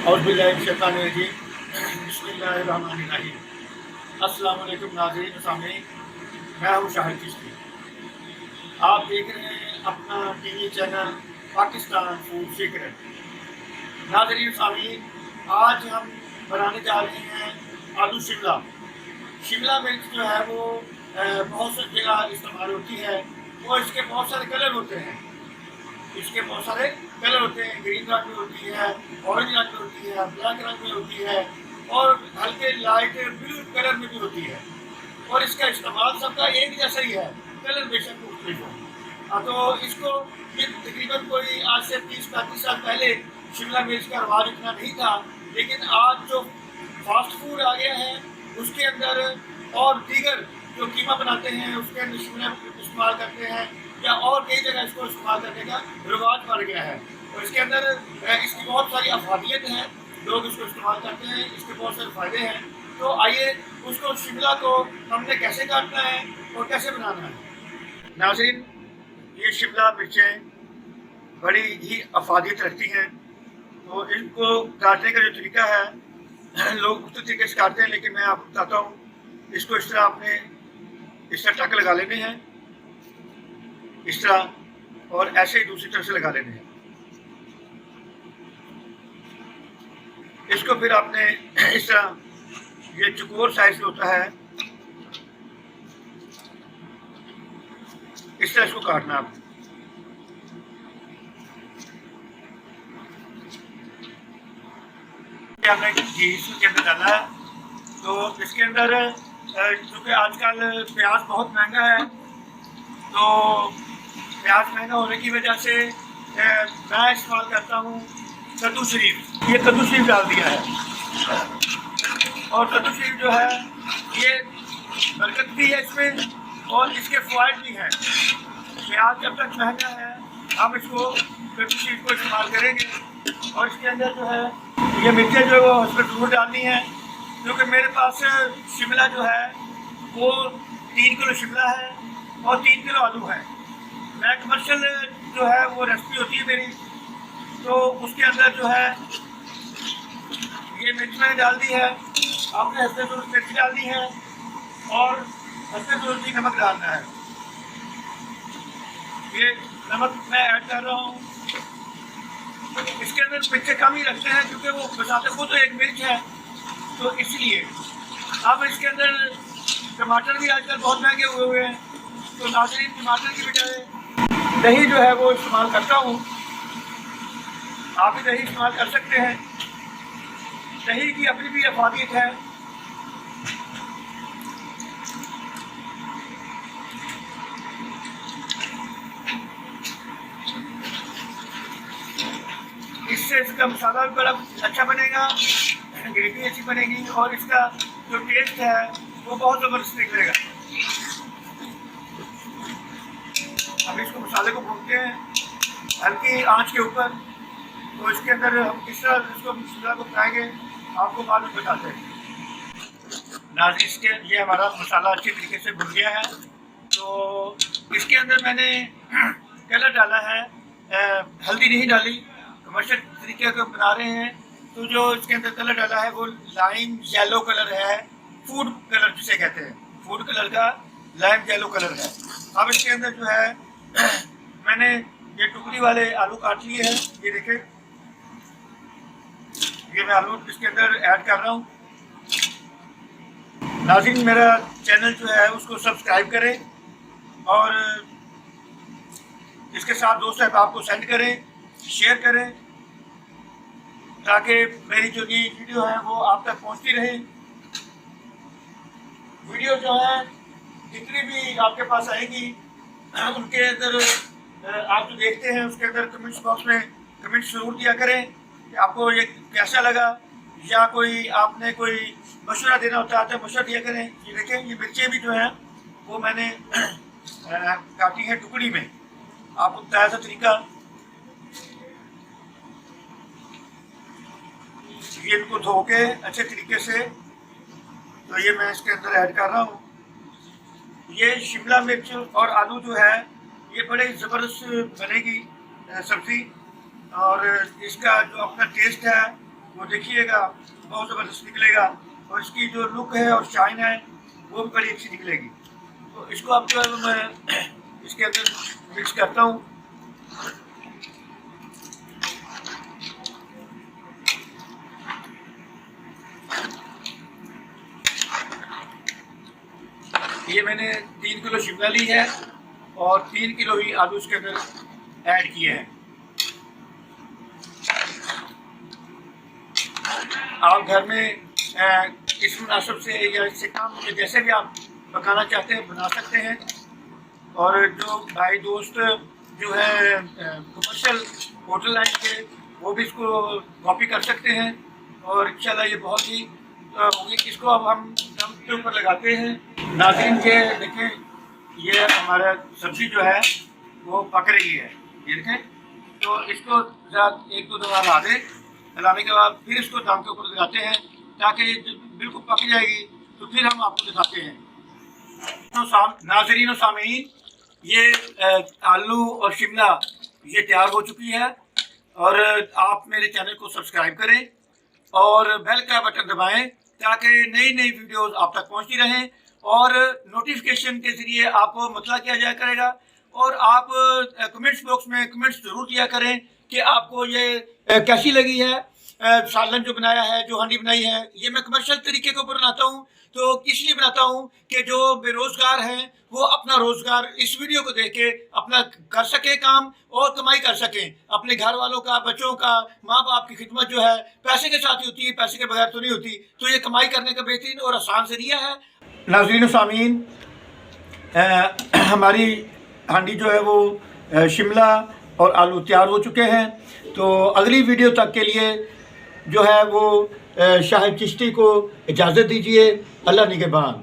बिस्मिल्लाहिर्रहमानिर्रहीम। अस्सलाम वालेकुम नाज़रीन सामीन, मैं हूँ शाहिद चिश्ती। आप देख रहे हैं अपना TV channel Pakistan food secret. नाज़रीन सामीन, आज हम बनाने जा रहे हैं आलू शिमला। शिमला मिर्च जो है वो बहुत सी जगह इस्तेमाल होती है और इसके बहुत सारे कलर होते हैं। इसके बहुत सारे कलर होते हैं, ग्रीन रंग में होती है, ऑरेंज रंग में होती है, ब्लैक रंग में होती है और हल्के लाइट ब्लू कलर में भी होती है। और इसका इस्तेमाल सबका एक जैसा ही है, कलर बेशक मुख्तलिफ हो। तो इसको ये तकरीबन कोई आज से 30-35 साल पहले शिमला मिर्च का रवाज इतना नहीं था, लेकिन आज जो फास्ट फूड आ गया है उसके अंदर और दीगर जो कीमा बनाते हैं उसके अंदर शिमला इस्तेमाल करते हैं या और कई जगह इसको इस्तेमाल करने का रिवाज बढ़ गया है। और इसके अंदर इसकी बहुत सारी अफादियत हैं, लोग इसको इस्तेमाल करते हैं, इसके बहुत सारे फ़ायदे हैं। तो आइए उसको शिमला को हमने कैसे काटना है और कैसे बनाना है। नाज़रीन, ये शिमला मिर्चें बड़ी ही अफादियत रखती हैं, तो इनको काटने का जो तरीका है लोग उस तरीके से काटते हैं, लेकिन मैं आपको बताता हूँ। इसको इस तरह आपने इस तरह टक लगा लेने हैं, इस तरह, और ऐसे ही दूसरी तरफ से लगा लेने हैं। इसको फिर आपने इस तरह, ये चकोर साइज में होता है, इस तरह इसको काटना आप। हमने घी इसके अंदर डाला है, तो इसके अंदर क्योंकि आजकल प्याज बहुत महंगा है, तो प्याज महंगा होने की वजह से मैं इस्तेमाल करता हूँ कद्दू शरीफ। ये कद्दू शरीफ डाल दिया है, और कद्दू शरीफ जो है ये बरकत भी है इसमें और इसके फ़वाइद भी हैं। प्याज जब तक महंगा है हम इसको कद्दू शरीफ को इस्तेमाल करेंगे। और इसके अंदर जो है ये मिर्चें जो है वो उसमें ज़रूर डालनी है, क्योंकि मेरे पास शिमला जो है वो 3 किलो शिमला है और 3 किलो आलू है। मैं कमर्शियल जो है वो रेसिपी होती है मेरी, तो उसके अंदर जो है ये मिर्च मैंने डाल दी है, आपने हल्के दूर मिर्च डालनी है और हल्के दूर की नमक डालना है। ये नमक मैं ऐड कर रहा हूँ। इसके अंदर मिर्चें कम ही रखते हैं क्योंकि वो बताते खुद तो एक मिर्च है, तो इसलिए। अब इसके अंदर टमाटर भी आजकल बहुत महंगे हुए हैं, तो नाज़रीन टमाटर की बजाय दही जो है वो इस्तेमाल करता हूँ। आप भी दही इस्तेमाल कर सकते हैं, दही की अपनी भी अफादियत है। इससे इसका मसाला भी बड़ा अच्छा बनेगा, ग्रेवी अच्छी बनेगी और इसका जो टेस्ट है वो बहुत ज़बरदस्त निकलेगा। हम इसको मसाले को भूनते हैं हल्की आंच के ऊपर, तो इसके अंदर हम किस तरह इसको मसाला को बनाएंगे आपको बाद में बताते हैं। नाज़रीन, इसके ये हमारा मसाला अच्छी तरीके से भुन गया है, तो इसके अंदर मैंने कलर डाला है, हल्दी नहीं डाली, कमर्शियल तरीके का बना रहे हैं। तो जो इसके अंदर कलर डाला है वो लाइम येलो कलर है, फूड कलर जिसे कहते हैं, फूड कलर का लाइम येलो कलर है। अब इसके अंदर जो है मैंने ये टुकड़ी वाले आलू काट लिए हैं, ये देखें, ये मैं आलू इसके अंदर ऐड कर रहा हूँ। नाज़रीन, मेरा चैनल जो है उसको सब्सक्राइब करें और इसके साथ दोस्त अहबाब को सेंड करें, शेयर करें, ताकि मेरी जो ये वीडियो है वो आप तक पहुंचती रहे। वीडियो जो है जितनी भी आपके पास आएगी उनके अंदर आप जो देखते हैं उसके अंदर कमेंट्स बॉक्स में कमेंट जरूर दिया करें कि आपको ये कैसा लगा, या कोई आपने कोई मशवरा देना होता है तो मशवरा दिया करें। ये देखें, ये मिर्चें भी जो हैं वो मैंने काटी है टुकड़ी में, आपको बताया था तरीका। ये इनको धो के अच्छे तरीके से, तो ये मैं इसके अंदर ऐड कर रहा हूँ। ये शिमला मिर्च और आलू जो है ये बड़े ज़बरदस्त बनेगी सब्ज़ी, और इसका जो अपना टेस्ट है वो देखिएगा बहुत ज़बरदस्त निकलेगा, और इसकी जो लुक है और शाइन है वो भी बड़ी अच्छी निकलेगी। तो इसको अब जो है मैं इसके अंदर मिक्स करता हूँ। ये मैंने 3 किलो शिमला ली है और 3 किलो ही आलू इसके अंदर ऐड किए हैं। आप घर में इस मुनासिब से या इससे काम जैसे भी आप पकाना चाहते हैं बना सकते हैं। और जो भाई दोस्त जो है कमर्शियल होटल लाइन के, वो भी इसको कॉपी कर सकते हैं। और इंशाल्लाह ये बहुत ही इसको अब हम दम के ऊपर लगाते हैं। नाज़रीन ये देखें, ये हमारा सब्ज़ी जो है वो पक रही है, ये देखें। तो इसको ज़रा 1-2 दफ़ा हिला दें, हिलाने के बाद फिर इसको दम के ऊपर लगाते हैं ताकि बिल्कुल पक जाएगी। तो फिर हम आपको दिखाते हैं। तो नाज़रीन और सामीन, ये आलू और शिमला ये तैयार हो चुकी है। और आप मेरे चैनल को सब्सक्राइब करें और बेल का बटन दबाएं ताकि नई नई वीडियोस आप तक पहुंचती रहें, और नोटिफिकेशन के ज़रिए आपको मतला किया जाया करेगा। और आप कमेंट्स बॉक्स में कमेंट्स ज़रूर किया करें कि आपको ये कैसी लगी है। सालन जो बनाया है, जो हांडी बनाई है, ये मैं कमर्शियल तरीके के ऊपर बनाता हूँ। तो इसलिए बनाता हूँ कि जो बेरोज़गार हैं वो अपना रोज़गार इस वीडियो को देख के अपना कर सके काम और कमाई कर सकें। अपने घर वालों का, बच्चों का, माँ बाप की खिदमत जो है पैसे के साथ ही होती है, पैसे के बगैर तो नहीं होती। तो ये कमाई करने का बेहतरीन और आसान ज़रिया है। नाज़रीन सामीन, हमारी हांडी जो है वो शिमला और आलू तैयार हो चुके हैं। तो अगली वीडियो तक के लिए जो है वो शाहिद चिश्ती को इजाज़त दीजिए। अल्लाह निगहबान।